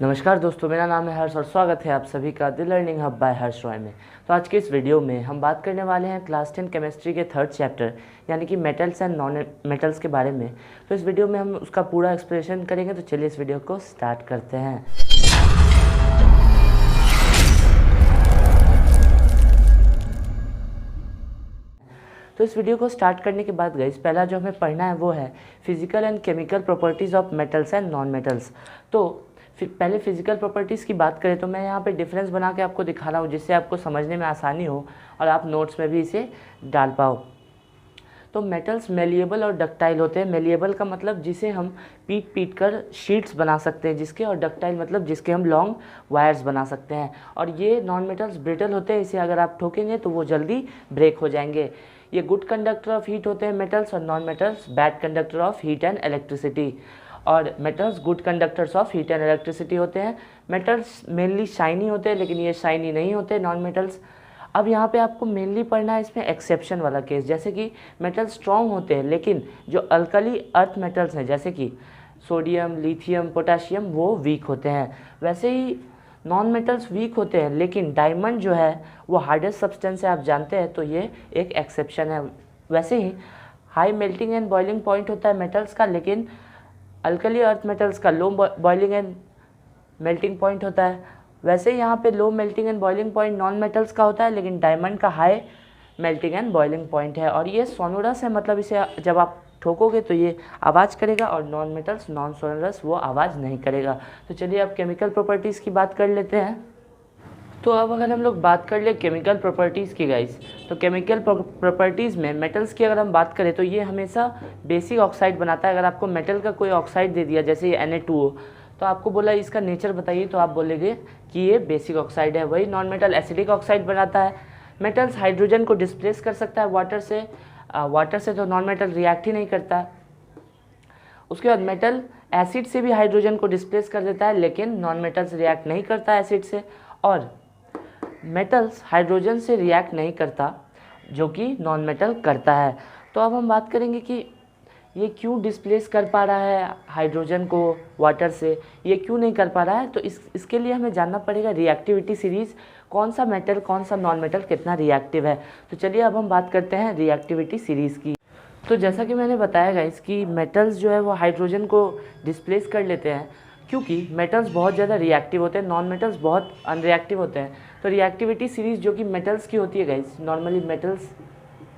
नमस्कार दोस्तों, मेरा नाम है हर्ष और स्वागत है आप सभी का द लर्निंग हब बाय हर्ष रॉय में। तो आज के इस वीडियो में हम बात करने वाले हैं क्लास 10 केमिस्ट्री के थर्ड चैप्टर यानी कि मेटल्स एंड नॉन मेटल्स के बारे में। तो इस वीडियो में हम उसका पूरा एक्सप्लेनेशन करेंगे। तो चलिए इस वीडियो को स्टार्ट करते हैं। तो इस वीडियो को स्टार्ट करने के बाद गाइस पहला जो हमें पढ़ना है वो है physical and chemical properties of metals and non metals. तो पहले फिजिकल प्रॉपर्टीज़ की बात करें तो मैं यहाँ पे डिफरेंस बना के आपको दिखा रहा हूँ जिससे आपको समझने में आसानी हो और आप नोट्स में भी इसे डाल पाओ। तो मेटल्स मेलिएबल और डक्टाइल होते हैं। मेलिएबल का मतलब जिसे हम पीट कर शीट्स बना सकते हैं जिसके, और डक्टाइल मतलब जिसके हम लॉन्ग वायर्स बना सकते हैं। और ये नॉन मेटल्स ब्रिटल होते हैं, इसे अगर आप ठोकेंगे तो वो जल्दी ब्रेक हो जाएंगे। ये गुड कंडक्टर ऑफ हीट होते हैं मेटल्स, और non metals bad conductor of heat and electricity. और metals good conductors of heat and electricity होते हैं। मेटल्स मेनली शाइनी होते हैं लेकिन ये शाइनी नहीं होते नॉन मेटल्स। अब यहाँ पे आपको मेनली पढ़ना है इसमें एक्सेप्शन वाला केस, जैसे कि मेटल स्ट्रॉन्ग होते हैं लेकिन जो अल्कली अर्थ मेटल्स हैं जैसे कि सोडियम, लिथियम, पोटाशियम वो वीक होते हैं। वैसे ही नॉन मेटल्स वीक होते हैं लेकिन डायमंड जो है वो हार्डेस्ट सब्सटेंस है, आप जानते हैं, तो ये एक एक्सेप्शन है। वैसे ही high melting and boiling point होता है मेटल्स का, लेकिन अल्कली अर्थ मेटल्स का low boiling and melting point होता है। वैसे ही यहाँ पे low melting and boiling point non metals का होता है, लेकिन डायमंड का high melting and boiling point है। और ये सोनोरस है, मतलब इसे जब आप ठोकोगे तो ये आवाज़ करेगा, और नॉन मेटल्स नॉन सोनोरस वो आवाज़ नहीं करेगा। तो चलिए अब केमिकल प्रॉपर्टीज़ की बात कर लेते हैं। तो अब अगर हम लोग बात कर ले केमिकल प्रॉपर्टीज़ की गाइस, तो केमिकल प्रॉपर्टीज़ में मेटल्स की अगर हम बात करें तो ये हमेशा बेसिक ऑक्साइड बनाता है। अगर आपको मेटल का कोई ऑक्साइड दे दिया जैसे ये Na2O, तो आपको बोला इसका नेचर बताइए, तो आप बोलेंगे कि ये बेसिक ऑक्साइड है। वही नॉन मेटल एसिडिक ऑक्साइड बनाता है। मेटल्स हाइड्रोजन को डिस्प्लेस कर सकता है वाटर से तो नॉन मेटल रिएक्ट ही नहीं करता। उसके बाद मेटल एसिड से भी हाइड्रोजन को डिस्प्लेस कर देता है लेकिन नॉन मेटल्स रिएक्ट नहीं करता एसिड से। और मेटल्स हाइड्रोजन से रिएक्ट नहीं करता जो कि नॉन मेटल करता है। तो अब हम बात करेंगे कि ये क्यों डिस्प्लेस कर पा रहा है हाइड्रोजन को वाटर से, ये क्यों नहीं कर पा रहा है। तो इसके लिए हमें जानना पड़ेगा रिएक्टिविटी सीरीज़, कौन सा मेटल कौन सा नॉन मेटल कितना रिएक्टिव है। तो चलिए अब हम बात करते हैं रिएक्टिविटी सीरीज़ की। तो जैसा कि मैंने बताया गाइस कि मेटल्स जो है वो हाइड्रोजन को डिस्प्लेस कर लेते हैं क्योंकि मेटल्स बहुत ज़्यादा रिएक्टिव होते हैं, नॉन मेटल्स बहुत अनरिएक्टिव होते हैं। तो रिएक्टिविटी सीरीज़ जो कि मेटल्स की होती है गाइस, नॉर्मली मेटल्स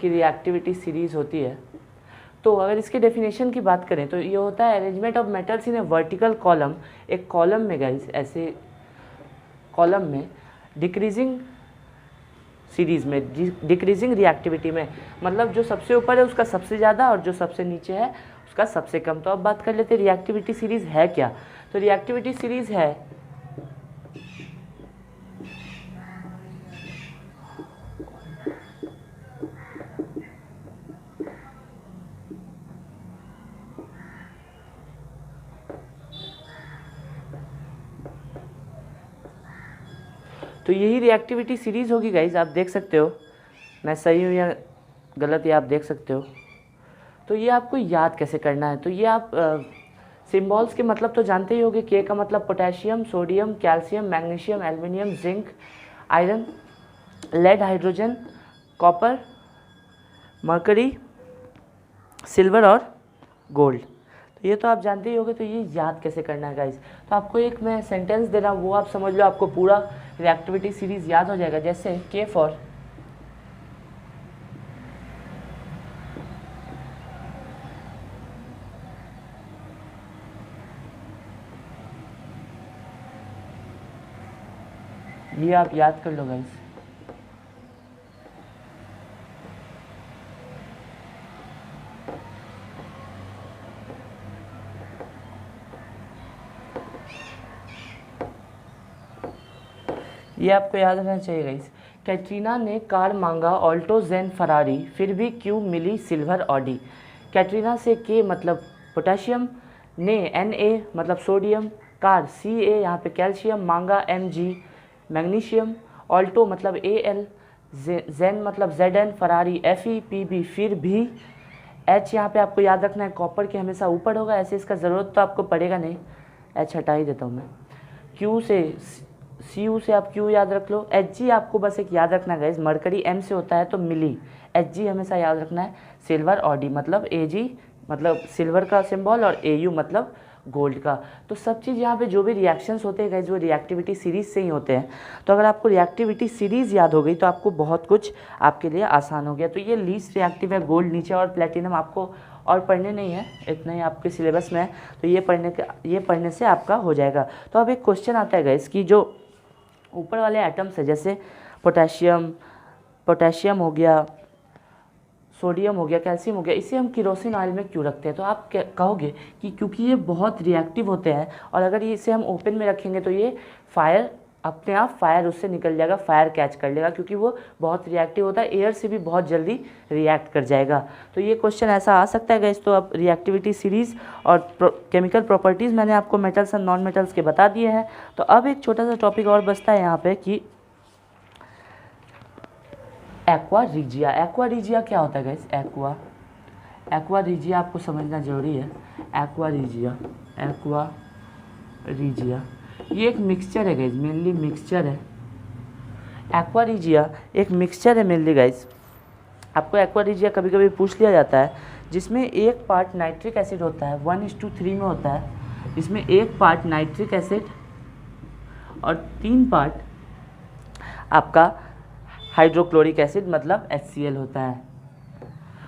की रिएक्टिविटी सीरीज़ होती है। तो अगर इसके डेफिनेशन की बात करें तो ये होता है arrangement of metals in A vertical column. एक कॉलम में गाइस, ऐसे कॉलम में डिक्रीजिंग सीरीज़ में, डिक्रीजिंग रिएक्टिविटी में, मतलब जो सबसे ऊपर है उसका सबसे ज़्यादा और जो सबसे नीचे है उसका सबसे कम। तो अब बात कर लेते हैं रिएक्टिविटी सीरीज़ है क्या। तो रिएक्टिविटी सीरीज़ है तो यही रिएक्टिविटी सीरीज़ होगी गाइज। आप देख सकते हो मैं सही हूँ या गलत, ये आप देख सकते हो। तो ये आपको याद कैसे करना है, तो ये आप सिंबल्स के मतलब तो जानते ही होंगे। के का मतलब potassium, sodium, calcium, magnesium, aluminium, zinc, iron, lead, hydrogen, copper, mercury, silver और गोल्ड। तो ये तो आप जानते ही होंगे। तो ये याद कैसे करना है गाइस, तो आपको एक मैं सेंटेंस दे रहा हूँ वो आप समझ लो, आपको पूरा रिएक्टिविटी सीरीज़ याद हो जाएगा। जैसे के फॉर ये आप याद कर लो गाइस। ये आपको याद रखना चाहिए गाइस। कैटरीना ने कार मांगा ऑल्टो जेन फरारी, फिर भी क्यों मिली सिल्वर ऑडी। कैटरीना से के मतलब पोटेशियम, ने Na मतलब सोडियम, कार Ca यहाँ पे कैल्शियम, मांगा Mg मैग्नीशियम, ऑल्टो मतलब Al, जेन मतलब Zn, फरारी Fe, Pb फिर भी, H यहाँ पे आपको याद रखना है कॉपर के हमेशा ऊपर होगा, ऐसे इसका ज़रूरत तो आपको पड़ेगा नहीं, H हटा ही देता हूँ मैं। क्यू से सी से आप क्यू याद रख लो। एच जी आपको बस एक याद रखना गाइस, मरकरी एम से होता है तो मिली, एच जी हमेशा याद रखना है। सिल्वर और डी मतलब ए जी मतलब सिल्वर का सिंबल और ए यू मतलब गोल्ड का। तो सब चीज़ यहाँ पे जो भी रिएक्शंस होते हैं गाइस वो रिएक्टिविटी सीरीज़ से ही होते हैं। तो अगर आपको रिएक्टिविटी सीरीज़ याद हो गई तो आपको बहुत कुछ आपके लिए आसान हो गया। तो ये लीस्ट रिएक्टिव है गोल्ड, नीचे और प्लेटिनम आपको और पढ़ने नहीं है, इतना ही आपके सिलेबस में है। तो ये पढ़ने से आपका हो जाएगा। तो अब एक क्वेश्चन आता है गाइस कि जो ऊपर वाले एटम्स है जैसे पोटेशियम हो गया, सोडियम हो गया, कैल्शियम हो गया, इसे हम केरोसिन ऑयल में क्यों रखते हैं? तो आप कहोगे कि क्योंकि ये बहुत रिएक्टिव होते हैं और अगर इसे हम ओपन में रखेंगे तो ये फायर अपने आप फायर उससे निकल जाएगा, फायर कैच कर लेगा क्योंकि वो बहुत रिएक्टिव होता है, एयर से भी बहुत जल्दी रिएक्ट कर जाएगा। तो ये क्वेश्चन ऐसा आ सकता है गाइस। तो अब रिएक्टिविटी सीरीज़ और केमिकल प्रॉपर्टीज़ मैंने आपको मेटल्स एंड नॉन मेटल्स के बता दिए हैं। तो अब एक छोटा सा टॉपिक और बचता है यहाँ पे कि एक्वा रीजिया। एक्वा रीजिया क्या होता है गाइस? एक्वा रीजिया आपको समझना जरूरी है। एक्वा रीजिया ये एक मिक्सचर है गाइस, मेनली मिक्सचर है। एक्वा रीजिया एक मिक्सचर है मेनली गाइस। आपको एक्वा रीजिया कभी कभी पूछ लिया जाता है जिसमें एक पार्ट नाइट्रिक एसिड होता है, 1:3 में होता है, जिसमें एक पार्ट नाइट्रिक एसिड और 3 पार्ट आपका हाइड्रोक्लोरिक एसिड मतलब HCl होता है।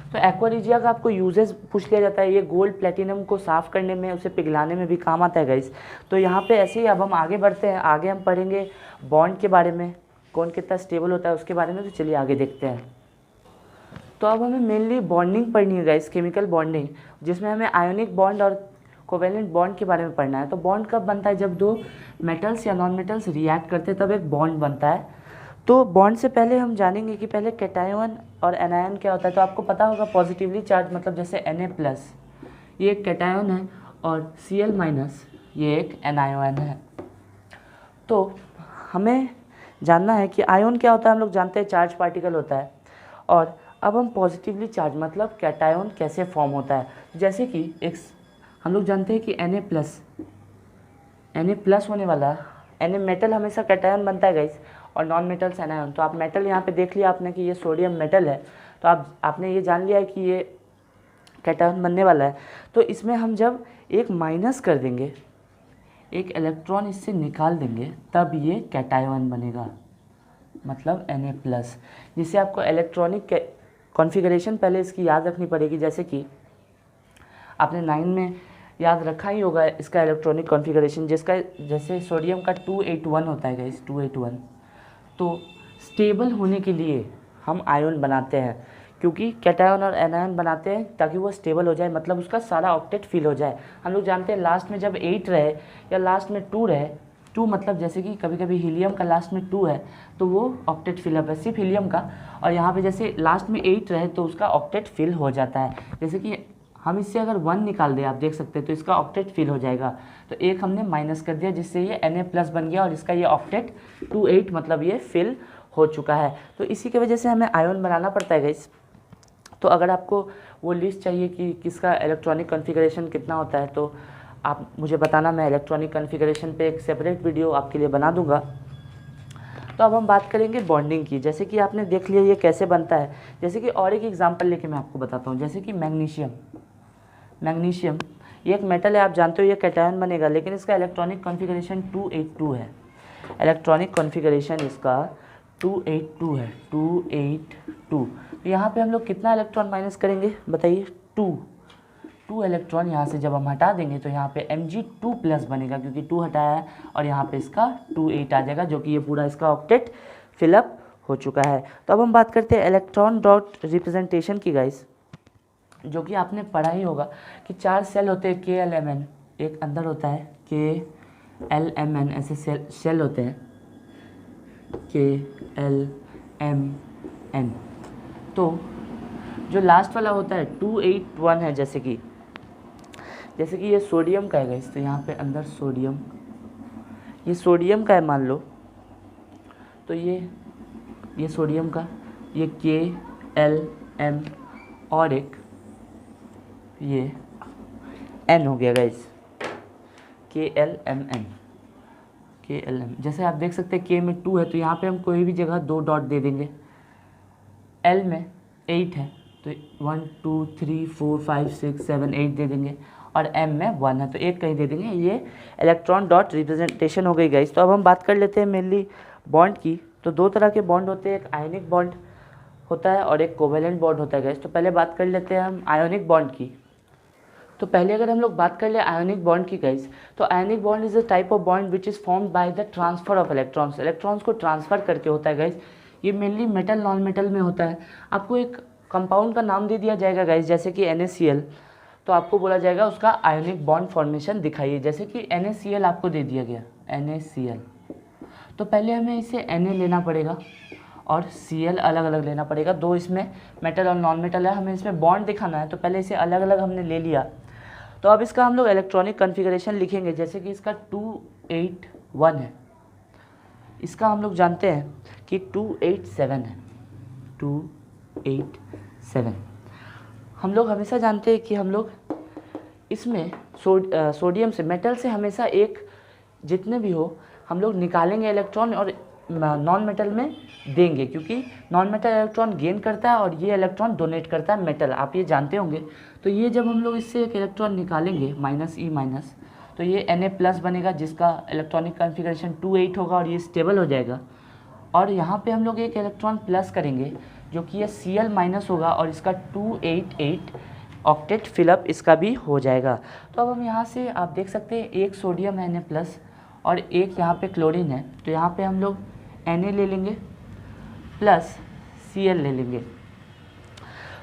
तो एक्वा रीजिया का आपको यूजेस पूछ लिया जाता है। ये गोल्ड प्लेटिनम को साफ़ करने में, उसे पिघलाने में भी काम आता है गाइस। तो यहाँ पे ऐसे ही अब हम आगे बढ़ते हैं, आगे हम पढ़ेंगे बॉन्ड के बारे में, कौन कितना स्टेबल होता है उसके बारे में। तो चलिए आगे देखते हैं। तो अब हमें मेनली बॉन्डिंग पढ़नी है गाइस, केमिकल बॉन्डिंग, जिसमें हमें आयोनिक बॉन्ड और कोवेलेंट बॉन्ड के बारे में पढ़ना है। तो बॉन्ड कब बनता है? जब दो मेटल्स या नॉन मेटल्स रिएक्ट करते हैं तब एक बॉन्ड बनता है। तो बॉन्ड से पहले हम जानेंगे कि पहले कैटायन और एनायन क्या होता है। तो आपको पता होगा पॉजिटिवली चार्ज मतलब जैसे Na+, ये एक कैटायन है और Cl- ये एक एनायन है। तो हमें जानना है कि आयन क्या होता है। हम लोग जानते हैं चार्ज पार्टिकल होता है। और अब हम पॉजिटिवली चार्ज मतलब कैटायन कैसे फॉर्म होता है। जैसे कि एक हम लोग जानते हैं कि Na+ होने वाला Na मेटल हमेशा कैटायन बनता है गाइस, और नॉन मेटल्स एनायन। तो आप मेटल यहाँ पे देख लिया आपने कि ये सोडियम मेटल है, तो आपने ये जान लिया है कि ये कैटायन बनने वाला है। तो इसमें हम जब एक माइनस कर देंगे, एक इलेक्ट्रॉन इससे निकाल देंगे, तब ये कैटायन बनेगा मतलब Na+। जिससे आपको इलेक्ट्रॉनिक कॉन्फ़िगरेशन पहले इसकी याद रखनी पड़ेगी। जैसे कि आपने 9 में याद रखा ही होगा इसका इलेक्ट्रॉनिक कॉन्फ़िगरेशन, जिसका जैसे सोडियम का 281 होता है गाइस, 281। तो स्टेबल होने के लिए हम आयन बनाते हैं, क्योंकि कैटायन और एनायन बनाते हैं ताकि वो स्टेबल हो जाए, मतलब उसका सारा ऑक्टेट फिल हो जाए। हम लोग जानते हैं लास्ट में जब 8 रहे या लास्ट में 2 रहे, 2 मतलब जैसे कि कभी कभी हीलियम का लास्ट में 2 है तो वो ऑक्टेट फिलअप है सिर्फ हीलियम का, और यहाँ पे जैसे लास्ट में 8 रहे तो उसका ऑक्टेट फिल हो जाता है। जैसे कि हम इससे अगर 1 निकाल दें, आप देख सकते हैं, तो इसका ऑक्टेट फिल हो जाएगा। तो एक हमने माइनस कर दिया जिससे ये Na+ बन गया और इसका ये ऑक्टेट 28 मतलब ये फिल हो चुका है। तो इसी की वजह से हमें आयन बनाना पड़ता है गाइस। तो अगर आपको वो लिस्ट चाहिए कि किसका इलेक्ट्रॉनिक कॉन्फ़िगरेशन कितना होता है तो आप मुझे बताना, मैं इलेक्ट्रॉनिक कॉन्फ़िगरेशन पे एक सेपरेट वीडियो आपके लिए बना दूंगा। तो अब हम बात करेंगे बॉन्डिंग की। जैसे कि आपने देख लिया ये कैसे बनता है। जैसे कि और एक एग्जांपल लेके मैं आपको बताता हूँ। जैसे कि मैग्नीशियम ये एक मेटल है, आप जानते हो ये कैटायन बनेगा, लेकिन इसका इलेक्ट्रॉनिक कॉन्फ़िगरेशन 282 है। इलेक्ट्रॉनिक कॉन्फ़िगरेशन इसका 282 है, 282। तो यहाँ पे हम लोग कितना इलेक्ट्रॉन माइनस करेंगे बताइए? 2 इलेक्ट्रॉन यहाँ से जब हम हटा देंगे तो यहाँ पे Mg2+ बनेगा, क्योंकि 2 हटाया है, और यहाँ पे इसका 28 आ जाएगा, जो कि ये पूरा इसका ऑक्टेट फिलअप हो चुका है। तो अब हम बात करते हैं इलेक्ट्रॉन डॉट रिप्रेजेंटेशन की गाइस, जो कि आपने पढ़ा ही होगा कि 4 सेल होते हैं KLMN, एक अंदर होता है KLMN, ऐसे सेल होते हैं KLMN। तो जो लास्ट वाला होता है 281 है, जैसे कि ये सोडियम का है गाइस, तो यहाँ पे अंदर सोडियम, ये सोडियम का है मान लो, तो ये सोडियम का, ये KLM और एक ये N हो गया गाइस, KLMN KLM, जैसे आप देख सकते हैं K में 2 है तो यहाँ पे हम कोई भी जगह 2 डॉट दे देंगे। L में 8 है तो 1 2 3 4 5 6 7 8 दे देंगे, और M में 1 है तो 1 कहीं दे देंगे। ये इलेक्ट्रॉन डॉट रिप्रेजेंटेशन हो गई गाइस। तो अब हम बात कर लेते हैं मेनली बॉन्ड की। तो दो तरह के बॉन्ड होते हैं, एक आयनिक बॉन्ड होता है और एक कोवेलेंट बॉन्ड होता है गाइस। तो पहले बात कर लेते हैं हम आयोनिक बॉन्ड की। तो पहले अगर हम लोग बात कर ले आयोनिक बॉन्ड की गाइस, तो ionic bond is a type of bond which is formed by the transfer of electrons. Electrons को ट्रांसफर करके होता है गाइस। ये मेनली मेटल नॉन मेटल में होता है। आपको एक कंपाउंड का नाम दे दिया जाएगा गाइस, जैसे कि NaCl, तो आपको बोला जाएगा उसका आयोनिक बॉन्ड फॉर्मेशन दिखाइए। जैसे कि NaCl आपको दे दिया गया NaCl, तो पहले हमें इसे Na लेना पड़ेगा और Cl अलग अलग लेना पड़ेगा। दो इसमें मेटल और नॉन मेटल है, हमें इसमें बॉन्ड दिखाना है तो पहले इसे अलग अलग हमने ले लिया। तो अब इसका हम लोग इलेक्ट्रॉनिक कॉन्फ़िगरेशन लिखेंगे। जैसे कि इसका 281 है, इसका हम लोग जानते हैं कि 287 है, 287। हम लोग हमेशा जानते हैं कि हम लोग इसमें सोडियम से, मेटल से हमेशा एक जितने भी हो हम लोग निकालेंगे इलेक्ट्रॉन और नॉन मेटल में देंगे, क्योंकि नॉन मेटल इलेक्ट्रॉन गेन करता है और ये इलेक्ट्रॉन डोनेट करता है मेटल, आप ये जानते होंगे। तो ये जब हम लोग इससे एक इलेक्ट्रॉन निकालेंगे -E-, तो ये Na+ बनेगा जिसका इलेक्ट्रॉनिक कॉन्फ़िगरेशन 28 होगा और ये स्टेबल हो जाएगा। और यहाँ पे हम लोग एक इलेक्ट्रॉन प्लस करेंगे जो कि ये Cl- होगा और इसका 288 ऑक्टेट फिलअप इसका भी हो जाएगा। तो अब हम यहाँ से आप देख सकते हैं एक सोडियम है Na+ और एक यहाँ पे क्लोरीन है, तो यहाँ पे हम लोग Na ले लेंगे प्लस Cl ले लेंगे।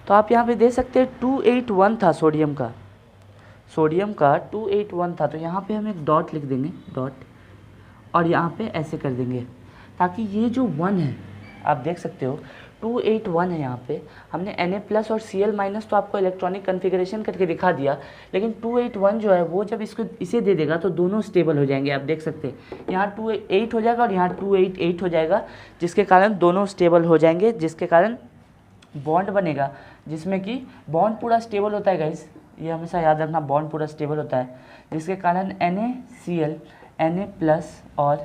तो आप यहाँ पे देख सकते हैं 281 था सोडियम का 281 था, तो यहाँ पे हम एक डॉट लिख देंगे, डॉट, और यहाँ पे ऐसे कर देंगे ताकि ये जो 1 है आप देख सकते हो 281 है। यहाँ पे हमने Na+ और Cl- तो आपको इलेक्ट्रॉनिक कॉन्फ़िगरेशन करके दिखा दिया, लेकिन 281 जो है वो जब इसे दे देगा तो दोनों स्टेबल हो जाएंगे। आप देख सकते हैं यहाँ 28 हो जाएगा और यहाँ 288 हो जाएगा, जिसके कारण दोनों स्टेबल हो जाएंगे, जिसके कारण बॉन्ड बनेगा, जिसमें कि बॉन्ड पूरा स्टेबल होता है गाइस। ये हमेशा याद रखना, बॉन्ड पूरा स्टेबल होता है, जिसके कारण NaCl Na+ और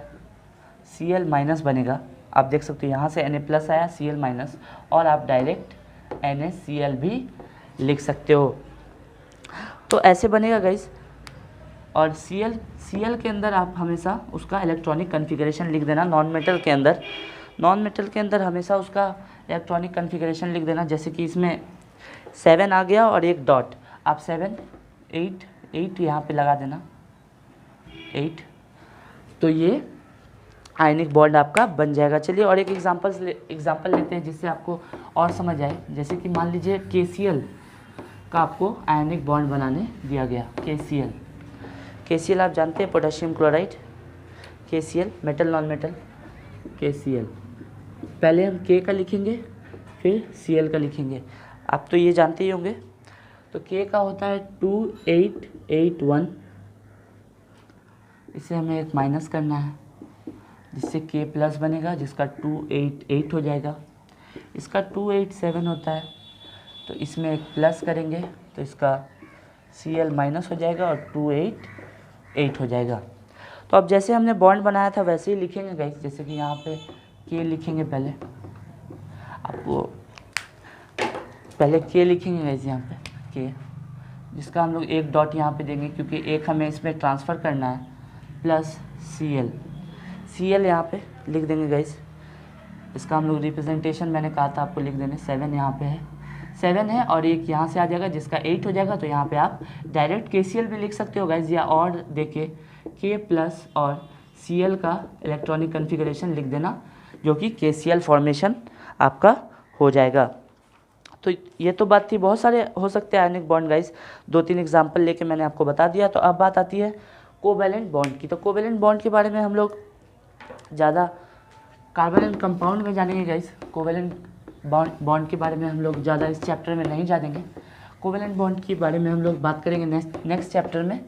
Cl- बनेगा। आप देख सकते हो यहाँ से Na+ आया, Cl- और आप डायरेक्ट NaCl भी लिख सकते हो। तो ऐसे बनेगा गाइस। और Cl के अंदर आप हमेशा उसका इलेक्ट्रॉनिक कॉन्फ़िगरेशन लिख देना। नॉन मेटल के अंदर हमेशा उसका इलेक्ट्रॉनिक कॉन्फ़िगरेशन लिख देना। जैसे कि इसमें 7 आ गया और एक डॉट, आप 7 8 यहाँ पे लगा देना, 8, तो ये आयनिक बॉन्ड आपका बन जाएगा। चलिए और एक एग्जांपल लेते हैं जिससे आपको और समझ आए। जैसे कि मान लीजिए KCl का आपको आयनिक बॉन्ड बनाने दिया गया। KCl आप जानते हैं, potassium chloride, KCl metal non metal, KCl पहले हम K का लिखेंगे फिर Cl का लिखेंगे, आप तो ये जानते ही होंगे। तो K का होता है 2881, इसे हमें एक माइनस करना है जिससे K+ बनेगा, जिसका 288 हो जाएगा। इसका 287 होता है तो इसमें एक प्लस करेंगे तो इसका Cl- हो जाएगा और 288 हो जाएगा। तो अब जैसे हमने बॉन्ड बनाया था वैसे ही लिखेंगे गाइस। जैसे कि यहाँ पे K लिखेंगे, पहले K लिखेंगे गाइस, यहाँ पे K, जिसका हम लोग एक डॉट यहाँ पे देंगे क्योंकि एक हमें इसमें ट्रांसफ़र करना है, प्लस Cl यहाँ पे लिख देंगे गाइस। इसका हम लोग रिप्रेजेंटेशन मैंने कहा था आपको लिख देने, 7 यहाँ पे है, 7 है और एक यहाँ से आ जाएगा जिसका 8 हो जाएगा। तो यहाँ पे आप डायरेक्ट KCl भी लिख सकते हो गाइस, या और देखे K+ और Cl का इलेक्ट्रॉनिक कॉन्फ़िगरेशन लिख देना, जो कि KCl फॉर्मेशन आपका हो जाएगा। तो ये तो बात थी, बहुत सारे हो सकते हैं आयनिक बॉन्ड गाइस, 2-3 एग्जाम्पल लेके मैंने आपको बता दिया। तो अब बात आती है कोवैलेंट बॉन्ड की। तो कोवैलेंट बॉन्ड के बारे में हम लोग ज़्यादा कार्बन एंड कंपाउंड में जानेंगे गाइस। कोवैलेंट बॉन्ड के बारे में हम लोग ज़्यादा इस चैप्टर में नहीं जानेंगे। कोवैलेंट बॉन्ड के बारे में हम लोग बात करेंगे नेक्स्ट चैप्टर में,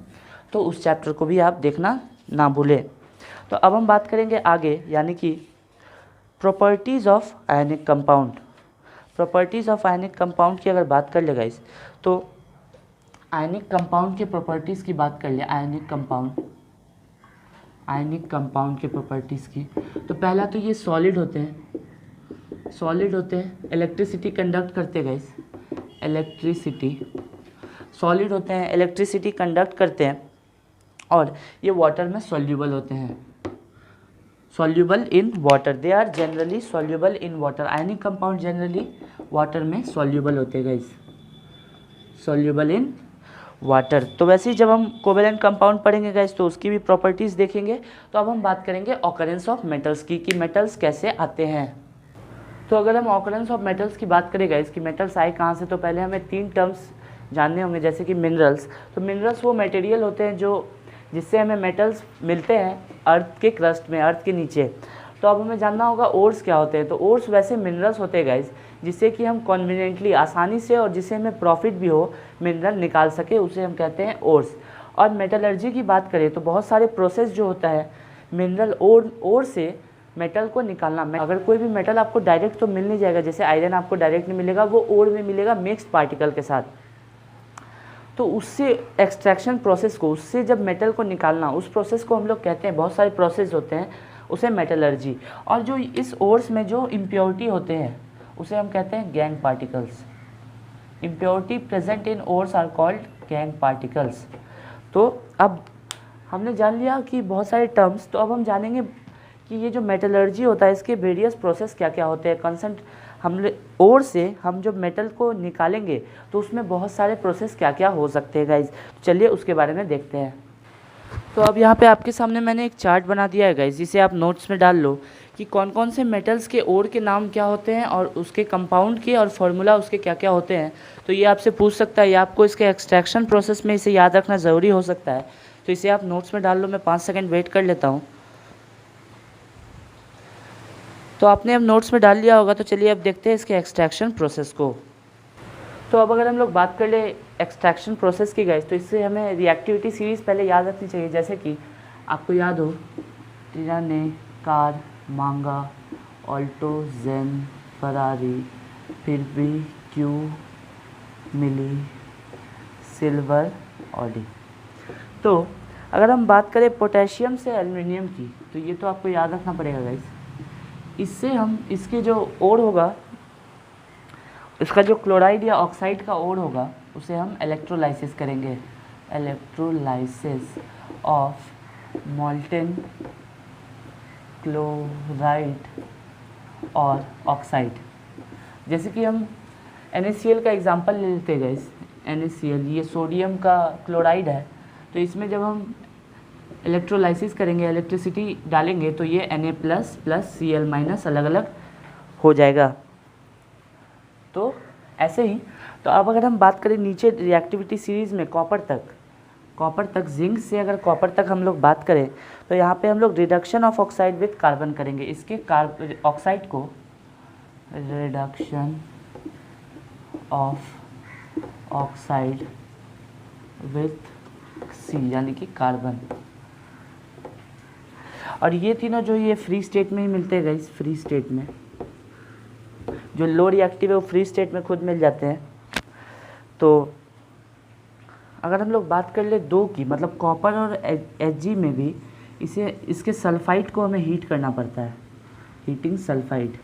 तो उस चैप्टर को भी आप देखना ना भूलें। तो अब हम बात करेंगे आगे, यानी कि properties of ionic compound. Properties of ionic compound की अगर बात कर ले गाइस, तो आयनिक कंपाउंड के प्रॉपर्टीज़ की बात कर ले। आयनिक कंपाउंड आयनिक कंपाउंड के प्रॉपर्टीज़ की। तो पहला तो ये सॉलिड होते हैं, इलेक्ट्रिसिटी कंडक्ट करते हैं गाइस, सॉलिड होते हैं, इलेक्ट्रिसिटी कंडक्ट करते हैं, और ये वाटर में सॉल्यूबल होते हैं, soluble in water, they are generally soluble in water. Ionic compound generally water में सॉल्यूबल होते हैं गाइस, सॉल्यूबल इन वाटर। तो वैसे ही जब हम कोवेलेंट कंपाउंड पढ़ेंगे गाइस तो उसकी भी प्रॉपर्टीज़ देखेंगे। तो अब हम बात करेंगे ऑकरेंस ऑफ मेटल्स की, कि मेटल्स कैसे आते हैं। तो अगर हम ऑकरेंस ऑफ मेटल्स की बात करें गाइस कि मेटल्स आए कहाँ से, तो पहले हमें 3 टर्म्स जानने होंगे, जैसे कि मिनरल्स। तो मिनरल्स वो मटेरियल होते हैं जिससे हमें मेटल्स मिलते हैं अर्थ के क्रस्ट में, अर्थ के नीचे। तो अब हमें जानना होगा ओर्स क्या होते हैं। तो ओर्स वैसे मिनरल्स होते हैं गाइस, जिससे कि हम कन्वीनियंटली, आसानी से, और जिससे हमें प्रॉफिट भी हो, मिनरल निकाल सके, उसे हम कहते हैं ओर्स। और मेटलर्जी की बात करें तो बहुत सारे प्रोसेस जो होता है मिनरल ओर से मेटल को निकालना। अगर कोई भी मेटल आपको डायरेक्ट तो मिल नहीं जाएगा, जैसे आयरन आपको डायरेक्ट नहीं मिलेगा, वो ओर में मिलेगा मिक्स्ड पार्टिकल के साथ। तो उससे एक्सट्रैक्शन प्रोसेस को, उससे जब मेटल को निकालना, उस प्रोसेस को हम लोग कहते हैं, बहुत सारे प्रोसेस होते हैं, उसे मेटलर्जी। और जो इस ओर्स में जो इम्प्योरिटी होते हैं उसे हम कहते हैं gangue particles. Impurity present in ores are called gangue particles. तो अब हमने जान लिया कि बहुत सारे टर्म्स। तो अब हम जानेंगे कि ये जो मेटलर्जी होता है इसके वेरियस प्रोसेस क्या क्या होते हैं। ओर से हम जब मेटल को निकालेंगे तो उसमें बहुत सारे प्रोसेस क्या क्या हो सकते हैं गाइज। चलिए उसके बारे में देखते हैं। तो अब यहाँ पे आपके सामने मैंने एक चार्ट बना दिया है गाइज, जिसे आप नोट्स में डाल लो कि कौन कौन से मेटल्स के ओर के नाम क्या होते हैं और उसके कंपाउंड के और फार्मूला उसके क्या क्या होते हैं। तो ये आपसे पूछ सकता है, या आपको इसके एक्सट्रैक्शन प्रोसेस में इसे याद रखना ज़रूरी हो सकता है। तो इसे आप नोट्स में डाल लो, मैं 5 सेकेंड वेट कर लेता हूँ। तो आपने अब नोट्स में डाल लिया होगा। तो चलिए अब देखते हैं इसके एक्सट्रैक्शन प्रोसेस को। तो अब अगर हम लोग बात कर ले एक्सट्रैक्शन प्रोसेस की गाइस, तो इससे हमें रिएक्टिविटी सीरीज़ पहले याद रखनी चाहिए। जैसे कि आपको याद हो टिराने, कार, मांगा, ऑल्टो, जेन, फरारी, फिर भी, क्यू, मिली, सिल्वर, ऑडी। तो अगर हम बात करें पोटेशियम से एल्युमिनियम की, तो ये तो आपको याद रखना पड़ेगा गाइस। इससे हम इसके जो ओर होगा, इसका जो क्लोराइड या ऑक्साइड का ओर होगा, उसे हम इलेक्ट्रोलाइसिस करेंगे। इलेक्ट्रोलाइसिस ऑफ मोल्टेन क्लोराइड और ऑक्साइड। जैसे कि हम NaCl का एग्जांपल ले लेते हैं गाइस। NaCl ये सोडियम का क्लोराइड है। तो इसमें जब हम इलेक्ट्रोलाइसिस करेंगे, इलेक्ट्रिसिटी डालेंगे, तो ये Na प्लस प्लस Cl- अलग अलग हो जाएगा। तो ऐसे ही, तो अब अगर हम बात करें नीचे रिएक्टिविटी सीरीज़ में कॉपर तक जिंक से अगर कॉपर तक हम लोग बात करें, तो यहाँ पे हम लोग reduction of oxide with carbon करेंगे। इसके ऑक्साइड को reduction of oxide with C यानी कि कार्बन। और ये तीनों जो ये फ्री स्टेट में ही मिलते हैं गाइस। फ्री स्टेट में जो लो रिएक्टिव है वो फ्री स्टेट में खुद मिल जाते हैं। तो अगर हम लोग बात कर ले दो की, मतलब कॉपर और Hg में भी इसके सल्फाइड को हमें हीट करना पड़ता है, हीटिंग सल्फाइड।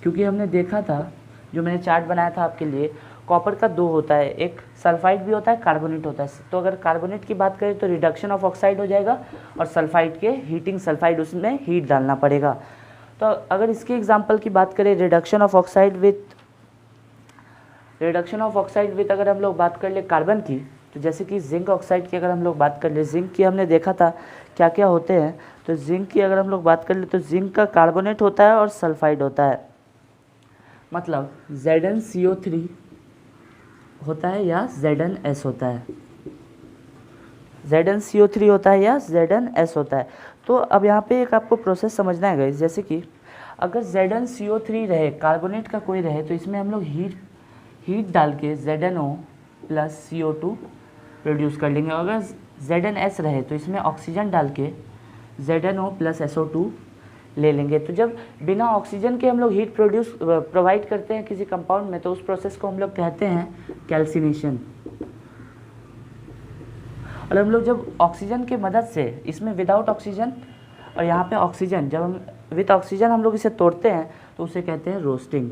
क्योंकि हमने देखा था, जो मैंने चार्ट बनाया था आपके लिए, कॉपर का 2 होता है, एक सल्फाइड भी होता है, कार्बोनेट होता है। तो अगर कार्बोनेट की बात करें तो रिडक्शन ऑफ ऑक्साइड हो जाएगा, और सल्फाइड के हीटिंग सल्फाइड, उसमें हीट डालना पड़ेगा। तो अगर इसके एग्जांपल की बात करें रिडक्शन ऑफ ऑक्साइड विथ अगर हम लोग बात कर ले कार्बन की, तो जैसे कि जिंक ऑक्साइड की अगर हम लोग बात कर ले, जिंक की हमने देखा था क्या क्या होते हैं। तो जिंक की अगर हम लोग बात कर ले तो जिंक का कार्बोनेट होता है और सल्फाइड होता है, मतलब ZnCO3 होता है या ZnS होता है, ZnCO3 होता है या ZnS होता है। तो अब यहाँ पे एक आपको प्रोसेस समझना है गाइस। जैसे कि अगर ZnCO3 रहे, कार्बोनेट का कोई रहे, तो इसमें हम लोग हीट डाल के ZnO प्लस CO2 प्रोड्यूस कर लेंगे। अगर ZnS रहे तो इसमें ऑक्सीजन डाल के ZnO प्लस SO2 ले लेंगे। तो जब बिना ऑक्सीजन के हम लोग हीट प्रोवाइड करते हैं किसी कंपाउंड में, तो उस प्रोसेस को हम लोग कहते हैं कैल्सिनेशन। और हम लोग जब ऑक्सीजन के मदद से, इसमें विदाउट ऑक्सीजन और यहाँ पे ऑक्सीजन, जब हम विद ऑक्सीजन हम लोग इसे तोड़ते हैं तो उसे कहते हैं रोस्टिंग।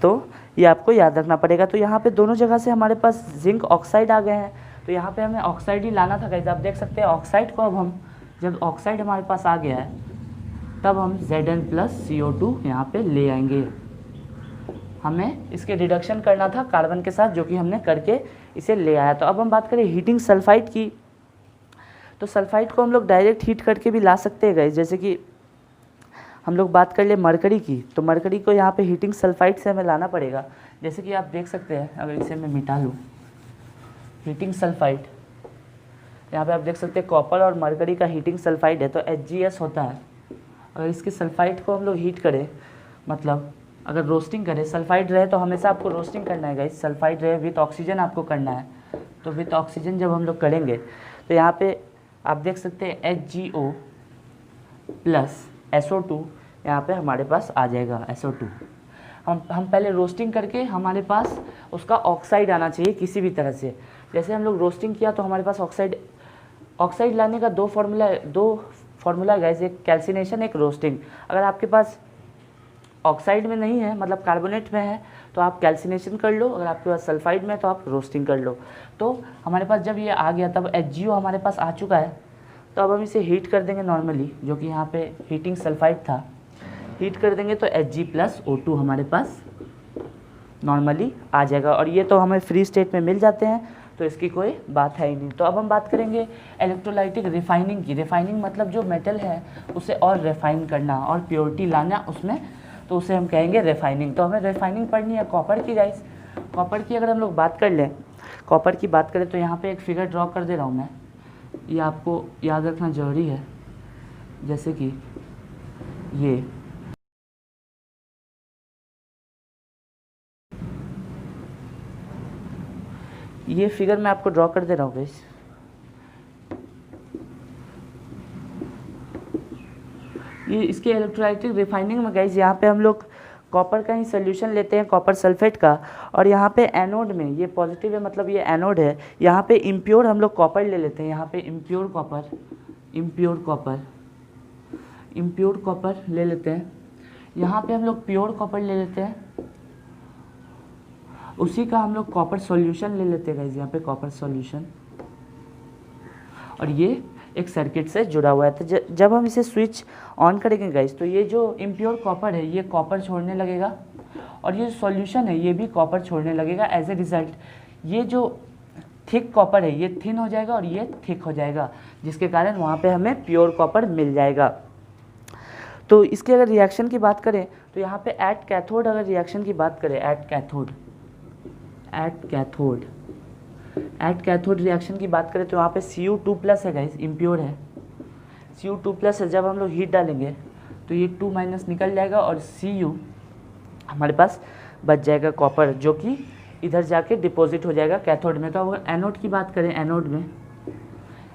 तो ये आपको याद रखना पड़ेगा। तो यहाँ पे दोनों जगह से हमारे पास जिंक ऑक्साइड आ गए हैं, तो यहाँ पे हमें ऑक्साइड ही लाना था गाइस। आप देख सकते हैं ऑक्साइड को अब हम, जब ऑक्साइड हमारे पास आ गया है तब हम Zn+CO2 यहाँ पे ले आएंगे। हमें इसके रिडक्शन करना था कार्बन के साथ, जो कि हमने करके इसे ले आया। तो अब हम बात करें हीटिंग सल्फाइड की, तो सल्फाइड को हम लोग डायरेक्ट हीट करके भी ला सकते हैं गाइस। जैसे कि हम लोग बात कर ले मरकरी की, तो मरकरी को यहाँ पे हीटिंग सल्फाइड से हमें लाना पड़ेगा। जैसे कि आप देख सकते हैं, अगर इसे मैं मिटा लूँ, हीटिंग सल्फाइड, यहाँ पे आप देख सकते हैं कॉपर और मरकरी का हीटिंग सल्फाइड है, तो HgS होता है। अगर इसके सल्फाइड को हम लोग हीट करें, मतलब अगर रोस्टिंग करें, सल्फाइड रहे तो हमेशा आपको रोस्टिंग करना है गाइस, सल्फाइड रहे विथ ऑक्सीजन आपको करना है। तो विथ ऑक्सीजन जब हम लोग करेंगे तो यहाँ पे आप देख सकते हैं HgO+SO2 यहाँ पे हमारे पास आ जाएगा, SO2। हम पहले रोस्टिंग करके हमारे पास उसका ऑक्साइड आना चाहिए किसी भी तरह से। जैसे हम लोग रोस्टिंग किया तो हमारे पास ऑक्साइड लाने का दो फार्मूला गाइस, एक कैल्सिनेशन, एक रोस्टिंग। अगर आपके पास ऑक्साइड में नहीं है, मतलब कार्बोनेट में है, तो आप कैल्सिनेशन कर लो। अगर आपके पास सल्फाइड में है तो आप रोस्टिंग कर लो। तो हमारे पास जब ये आ गया तब HgO हमारे पास आ चुका है, तो अब हम इसे हीट कर देंगे नॉर्मली, जो कि यहाँ पे हीटिंग सल्फाइड था। हीट कर देंगे तो Hg+O2 हमारे पास नॉर्मली आ जाएगा, और ये तो हमें फ्री स्टेट में मिल जाते हैं, तो इसकी कोई बात है ही नहीं। तो अब हम बात करेंगे इलेक्ट्रोलाइटिक रिफाइनिंग की। रिफाइनिंग मतलब जो मेटल है उसे और रिफाइन करना और प्योरिटी लाना उसमें, तो उसे हम कहेंगे रिफाइनिंग। तो हमें रिफाइनिंग पढ़नी है कॉपर की गाइस। कॉपर की अगर हम लोग बात कर लें, कॉपर की बात करें तो यहाँ पे एक फिगर ड्रॉ कर दे रहा हूँ मैं, ये आपको याद रखना ज़रूरी है। जैसे कि ये फिगर मैं आपको ड्रॉ कर दे रहा हूँ गाइस। ये इसके इलेक्ट्रोलाइटिक रिफाइनिंग में गाइस, यहाँ पे हम लोग कॉपर का ही सोल्यूशन लेते हैं, कॉपर सल्फेट का, और यहाँ पे एनोड में ये पॉजिटिव है, मतलब ये एनोड है। यहाँ पे इम्प्योर हम लोग कॉपर ले लेते हैं, यहाँ पे इम्प्योर कॉपर ले लेते हैं। यहाँ पे हम लोग प्योर कॉपर ले लेते हैं, उसी का हम लोग कॉपर सॉल्यूशन ले लेते हैं गाइस, यहाँ पे कॉपर सॉल्यूशन, और ये एक सर्किट से जुड़ा हुआ है। तो जब हम इसे स्विच ऑन करेंगे गाइस, तो ये जो इम्प्योर कॉपर है ये कॉपर छोड़ने लगेगा, और ये सॉल्यूशन है ये भी कॉपर छोड़ने लगेगा। एज ए रिज़ल्ट ये जो थिक कॉपर है ये थिन हो जाएगा और ये थिक हो जाएगा, जिसके कारण वहाँ पे हमें प्योर कॉपर मिल जाएगा। तो इसके अगर रिएक्शन की बात करें तो यहाँ पे एट कैथोड, अगर रिएक्शन की बात करें एट कैथोड रिएक्शन की बात करें तो यहाँ पे Cu2+ है गाइस, इम्प्योर है, Cu2+ है। जब हम लोग हीट डालेंगे तो ये 2- निकल जाएगा और Cu हमारे पास बच जाएगा कॉपर, जो कि इधर जाके डिपॉजिट हो जाएगा कैथोड में। तो अगर एनोड की बात करें,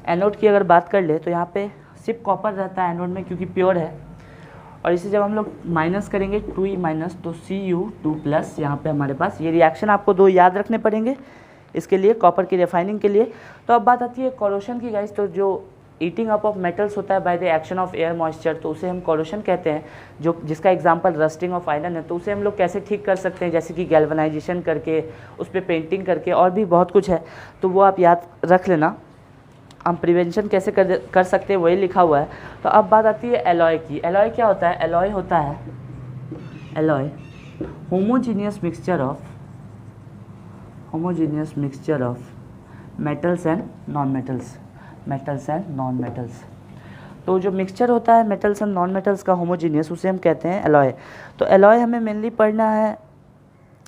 एनोड की अगर बात कर ले तो यहाँ पे सिर्फ कॉपर रहता है एनोड में, क्योंकि प्योर है। और इसे जब हम लोग माइनस करेंगे 2E- तो Cu2+ यहाँ पे हमारे पास, ये रिएक्शन आपको दो याद रखने पड़ेंगे इसके लिए, कॉपर की रिफाइनिंग के लिए। तो अब बात आती है कोरोशन की गाइस। तो जो ईटिंग अप ऑफ मेटल्स होता है by the action of air moisture, तो उसे हम कोरोशन कहते हैं, जो जिसका एग्जांपल रस्टिंग ऑफ आयरन है। तो उसे हम लोग कैसे ठीक कर सकते हैं, जैसे कि गैल्वनाइजेशन करके, उस पर पेंटिंग करके, और भी बहुत कुछ है, तो वो आप याद रख लेना। हम प्रिवेंशन कैसे कर सकते हैं वही लिखा हुआ है। तो अब बात आती है एलॉय की। एलॉय क्या होता है? एलॉय होता है homogeneous mixture of metals and non metals. तो जो मिक्सचर होता है मेटल्स एंड नॉन मेटल्स का होमोजीनियस, उसे हम कहते हैं एलॉय। तो एलॉय हमें मेनली पढ़ना है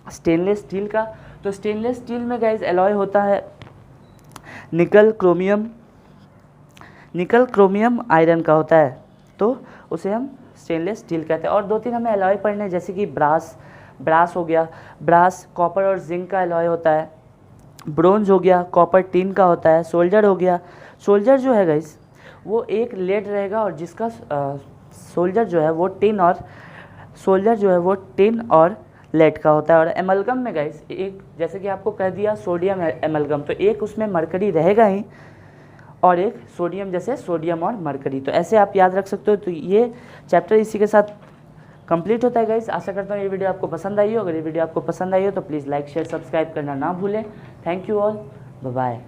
स्टेनलेस स्टील का। तो स्टेनलेस स्टील में गाइज एलॉय होता है निकल क्रोमियम आयरन का होता है, तो उसे हम स्टेनलेस स्टील कहते हैं। और 2-3 हमें एलॉय पढ़ने हैं, जैसे कि ब्रास हो गया, ब्रास कॉपर और जिंक का एलॉय होता है। ब्रोंज हो गया, कॉपर टीन का होता है। सोल्जर हो गया, सोल्जर जो है गाइस वो एक लेड रहेगा, और जिसका सोल्जर जो है वो टिन और लेड का होता है। और एमलगम में गाइस एक, जैसे कि आपको कह दिया सोडियम एमलगम, तो एक उसमें मरकरी रहेगा ही और एक सोडियम, जैसे सोडियम और मरकरी। तो ऐसे आप याद रख सकते हो। तो ये चैप्टर इसी के साथ कंप्लीट होता है गाइस। आशा करता हूँ ये वीडियो आपको पसंद आई हो। अगर ये वीडियो आपको पसंद आई हो तो प्लीज़ लाइक शेयर सब्सक्राइब करना ना भूलें। Thank you all, bye bye.